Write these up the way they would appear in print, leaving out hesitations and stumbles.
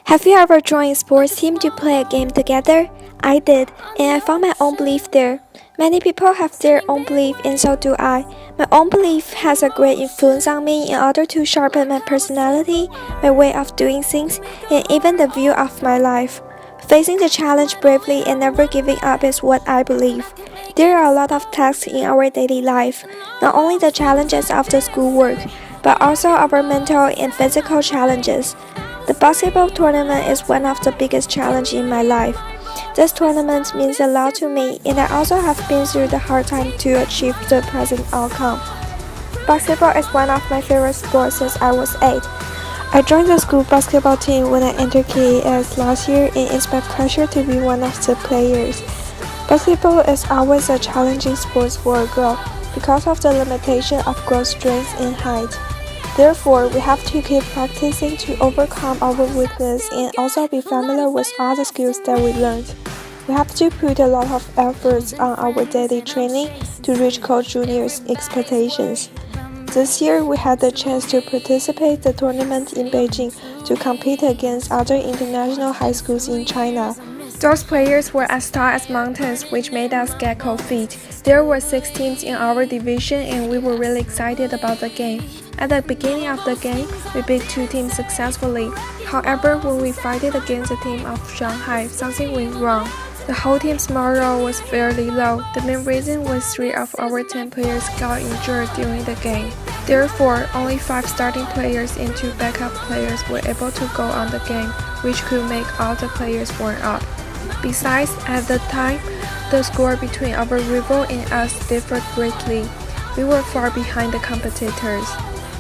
Have you ever joined a sports team to play a game together? I did, and I found my own belief there. Many people have their own belief, and so do I. My own belief has a great influence on me in order to sharpen my personality, my way of doing things, and even the view of my life. Facing the challenge bravely and never giving up is what I believe. There are a lot of tasks in our daily life, not only the challenges of the schoolwork, but also our mental and physical challenges. The basketball tournament is one of the biggest challenges in my life. This tournament means a lot to me, and I also have been through the hard time to achieve the present outcome. Basketball is one of my favorite sports since I was 8. I joined the school basketball team when I entered KES last year, and it's my pleasure to be one of the players. Basketball is always a challenging sport for a girl because of the limitation of girl strength and height. Therefore, we have to keep practicing to overcome our weakness and also be familiar with all the skills that we learned. We have to put a lot of efforts on our daily training to reach Coach Junior's expectations. This year, we had the chance to participate in the tournament in Beijing to compete against other international high schools in China. Those players were as tall as mountains, which made us get cold feet. There were 6 teams in our division, and we were really excited about the game. At the beginning of the game, we beat 2 teams successfully. However, when we fought against the team of Shanghai, something went wrong. The whole team's morale was fairly low. The main reason was 3 of our 10 players got injured during the game. Therefore, only 5 starting players and 2 backup players were able to go on the game, which could make all the players warm up. Besides, at the time, the score between our rival and us differed greatly. We were far behind the competitors.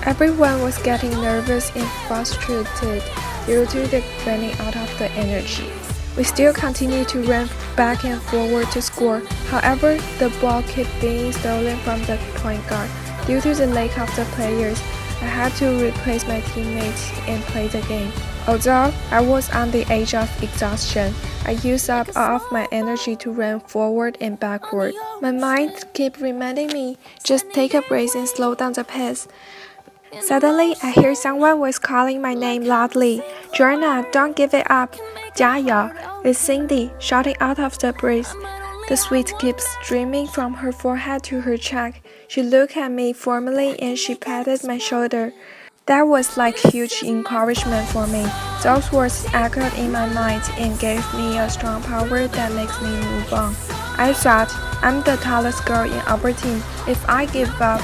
Everyone was getting nervous and frustrated due to the running out of the energy. We still continued to run back and forward to score. However, the ball kept being stolen from the point guard. Due to the lack of the players, I had to replace my teammates and play the game. Although I was on the edge of exhaustion, I used up all of my energy to run forward and backward. My mind kept reminding me, just take a breath and slow down the pace. Suddenly, I hear someone was calling my name loudly. Joanna, don't give it up. 加油! It's Cindy, shouting out of the breath. The sweat keeps streaming from her forehead to her cheek. She looked at me formally and she patted my shoulder. That was like huge encouragement for me. Those words echoed in my mind and gave me a strong power that makes me move on. I thought, I'm the tallest girl in our team. If I give up,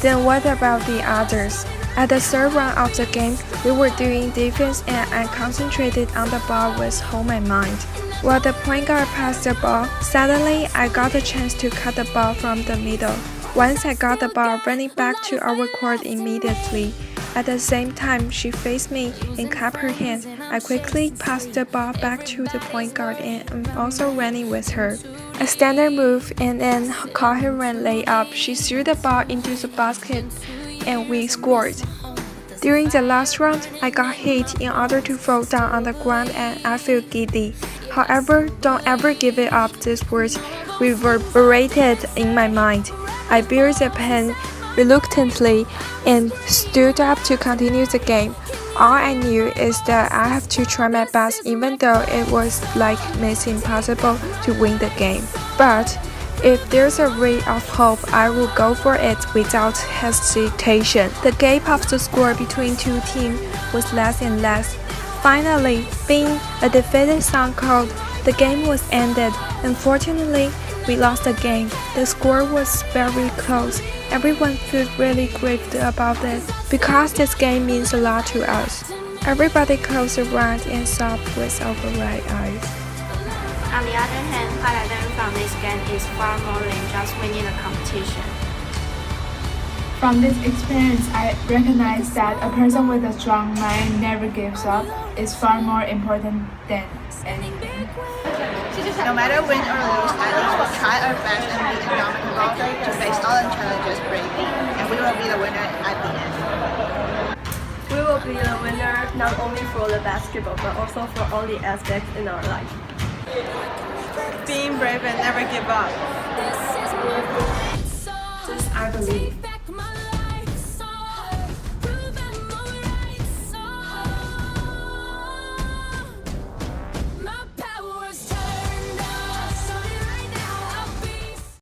then what about the others? At the third round of the game, we were doing defense and I concentrated on the ball with all my mind. While the point guard passed the ball, suddenly I got the chance to cut the ball from the middle. Once I got the ball running back to our court immediately. At the same time, she faced me and clapped her hands. I quickly passed the ball back to the point guard and I'm also running with her. A standard move and then coherent layup. She threw the ball into the basket and we scored. During the last round, I got hit in order to fall down on the ground and I feel giddy. However, don't ever give it up. These words reverberated in my mind. I bear the pain reluctantly and stood up to continue the game. All I knew is that I have to try my best even though it was like mission impossible to win the game. But if there's a ray of hope, I will go for it without hesitation. The gap of the score between 2 teams was less and less. Finally, being a defeated Sun Cold, the game was ended. Unfortunately, we lost the game. The score was very close. Everyone felt really grieved about it because this game means a lot to us. Everybody closed around and sobbed with overwhelmed eyes. On the other hand, what I learned from this game is far more than just winning a competition. From this experience, I recognize that a person with a strong mind never gives up is far more important than anything. No matter win or lose, at least we'll try our best and be indomitable to face all the challenges bravely, and we will be the winner at the end. We will be the winner not only for the basketball but also for all the aspects in our life. Being brave and never give up. This I believe.